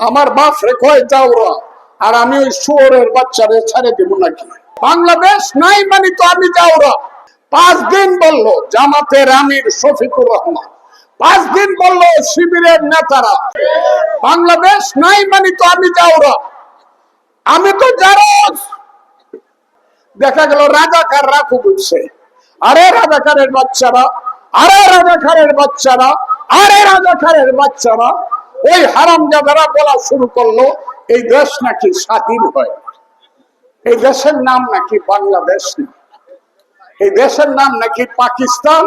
আমার বাপ রে কয় যাওরা, আর আমি ওই শুয়োরের বাচ্চারে ছেড়ে দিব নাকি? বাংলাদেশ নাই মানে তো আমি যাওরা। 5 দিন বললো জামাতের আমির শফিকুর রহমান, 5 দিন বললো শিবিরের নেতারা বাংলাদেশ নাই মানে তো আমি যাওরা। আমি তো জারজ। দেখা গেল রাজাকার রাখু বুঝছে, আরে রাজাকারের বাচ্চারা, আরে রাজাকারের বাচ্চারা, আরে রাজাকারের বাচ্চারা। ওই হারামজাদারা বলা শুরু করলো এই দেশ নাকি স্বাধীন হয়, এই দেশের নাম নাকি বাংলাদেশ না, এই দেশের নাম নাকি পাকিস্তান,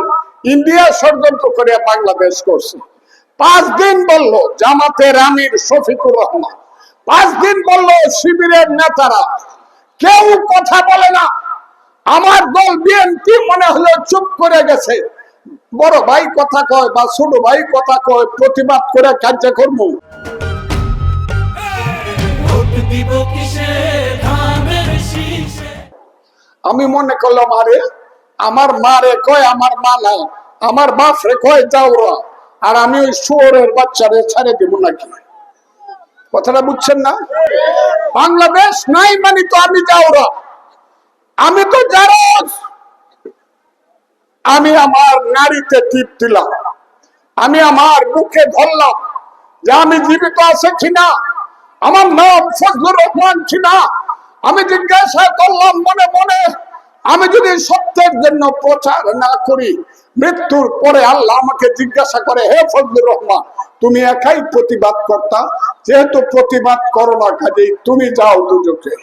ইন্ডিয়া ষড়যন্ত্র করে বাংলাদেশ করছে। 5 দিন বললো জামাতের আমির শফিকুর রহমান, 5 দিন বললো শিবিরের নেতারা, কেউ কথা বলে না। আমার দল বিএনপি মনে হলো চুপ করে গেছে। বড় ভাই কথা কয় বা ছোট ভাই কথা কয়, প্রতিবাদ করে কার্য করব। আমি মনে করলাম আরে আমার মা রে কয় আমার মা না, আমার বাপ রে কয় যাওরা, আর আমি ওই শুয়োরের বাচ্চারে ছেড়ে দিব নাকি? কথাটা বুঝছেন না? বাংলাদেশ নাই মানে তো আমি যাওরা। আমি তো জারজ। আমি আমার নারীতে টিপ দিলাম, আমি আমার বুকে ধরলাম যে আমি জীবিত আছে কিনা, আমার নাম ফজলুর রহমান কিনা। আমি জিজ্ঞাসা করলাম মনে মনে, আমি যদি সত্যের জন্য প্রচার না করি, মৃত্যুর পরে আল্লাহ আমাকে জিজ্ঞাসা করে, হে ফজলুর রহমান তুমি একাই প্রতিবাদ করতা, যেহেতু প্রতিবাদ করো না কাজেই তুমি যাও দুজকে।